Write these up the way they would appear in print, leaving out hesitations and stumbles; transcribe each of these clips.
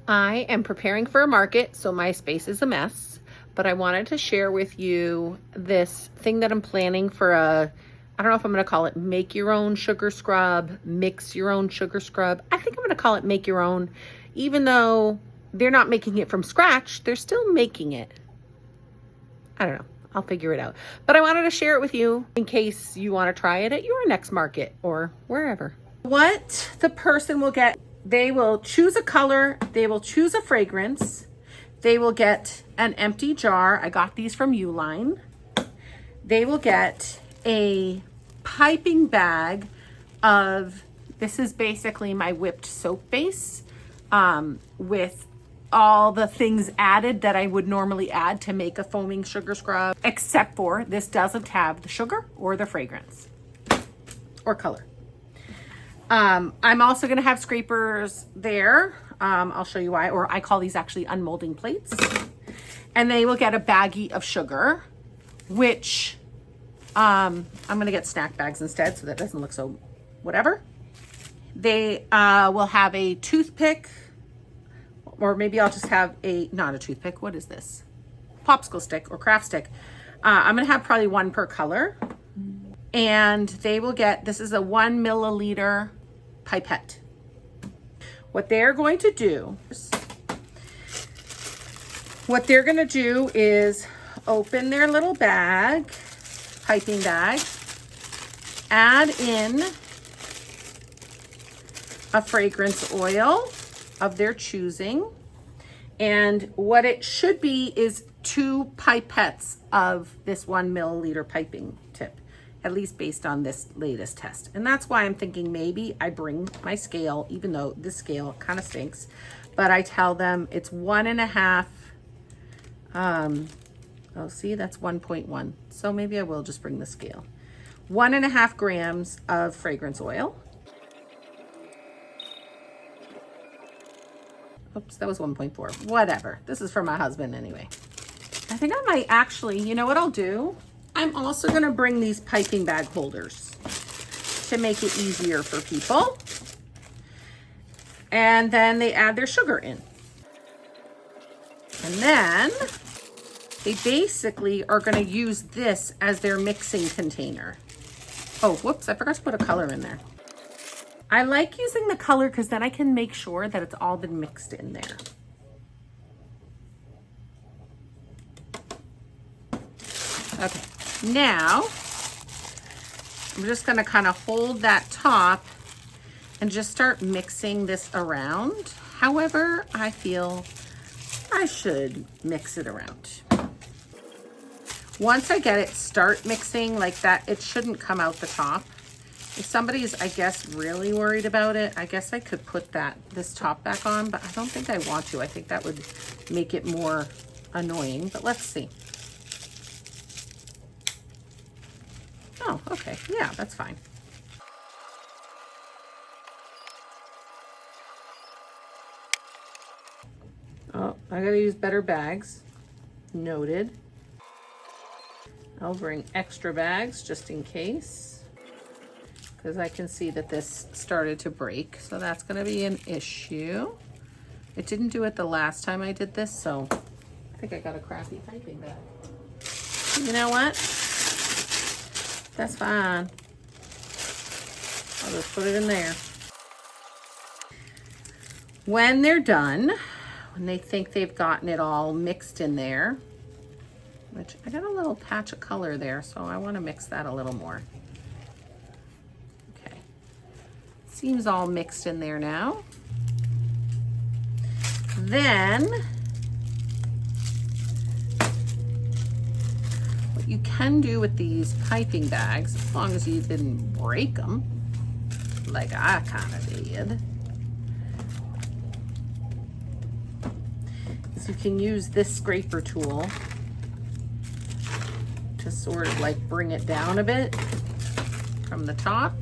I am preparing for a market, so my space is a mess, but I wanted to share with you this thing that I'm planning for I don't know if I'm gonna call it make your own sugar scrub, mix your own sugar scrub. I think I'm gonna call it make your own, even though they're not making it from scratch, they're still making it. I don't know, I'll figure it out. But I wanted to share it with you in case you wanna try it at your next market or wherever. What the person will get, they will choose a color, they will choose a fragrance, they will get an empty jar. I got these from Uline. They will get a piping bag of, this is basically my whipped soap base with all the things added that I would normally add to make a foaming sugar scrub, except for this doesn't have the sugar or the fragrance or color. I'm also going to have scrapers there. I'll show you why, or I call these actually unmolding plates. And they will get a baggie of sugar, which I'm going to get snack bags instead so that doesn't look so whatever. They will have a toothpick, or maybe I'll just have not a toothpick. What is this? Popsicle stick or craft stick. I'm going to have probably one per color. And they will get, this is a 1 milliliter pipette. What they're going to do is open their little bag, piping bag, add in a fragrance oil of their choosing. And what it should be is 2 pipettes of this 1 milliliter piping tip, at least based on this latest test. And that's why I'm thinking maybe I bring my scale, even though this scale kind of stinks, but I tell them it's 1.5. Oh, see, that's 1.1. So maybe I will just bring the scale. 1.5 grams of fragrance oil. Oops, that was 1.4. Whatever. This is for my husband anyway. I think I might actually, you know what I'll do? I'm also going to bring these piping bag holders to make it easier for people. And then they add their sugar in. And then they basically are going to use this as their mixing container. Oh, whoops, I forgot to put a color in there. I like using the color because then I can make sure that it's all been mixed in there. Okay. Now, I'm just going to kind of hold that top and just start mixing this around. However, I feel I should mix it around. Once I get it, start mixing like that, it shouldn't come out the top. If somebody's, I guess, really worried about it, I guess I could put this top back on, but I don't think I want to. I think that would make it more annoying, but let's see. Oh, okay. Yeah, that's fine. Oh, I gotta use better bags. Noted. I'll bring extra bags just in case, because I can see that this started to break, so that's gonna be an issue. It didn't do it the last time I did this, so I think I got a crappy piping bag. You know what? That's fine. I'll just put it in there. When they're done, when they think they've gotten it all mixed in there, which I got a little patch of color there, so I want to mix that a little more. Okay. Seems all mixed in there now. Then you can do with these piping bags, as long as you didn't break them, like I kind of did, is you can use this scraper tool to sort of like bring it down a bit from the top.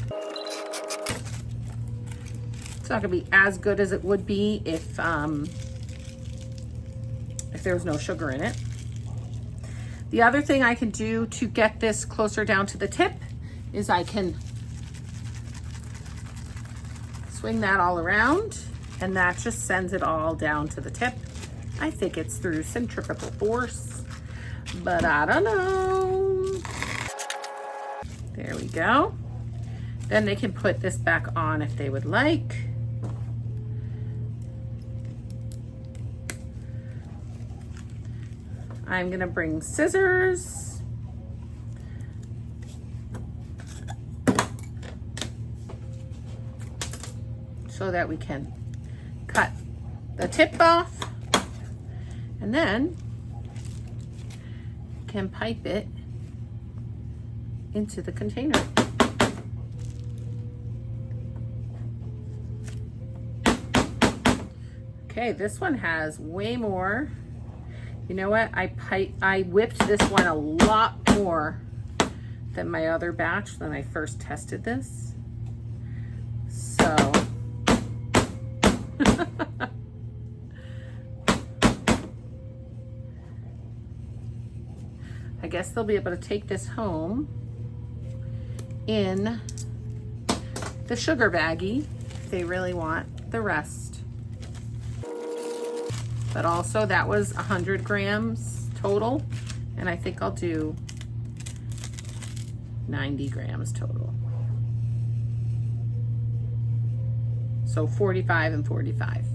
It's not gonna be as good as it would be if there was no sugar in it. The other thing I can do to get this closer down to the tip is I can swing that all around and that just sends it all down to the tip. I think it's through centripetal force, but I don't know. There we go. Then they can put this back on if they would like. I'm gonna bring scissors. So that we can cut the tip off, and then can pipe it into the container. Okay, this one has way more. You know what? I whipped this one a lot more than my other batch when I first tested this. So I guess they'll be able to take this home in the sugar baggie if they really want the rest. But also that was 100 grams total, and I think I'll do 90 grams total. So 45 and 45.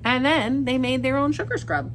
And then they made their own sugar scrub.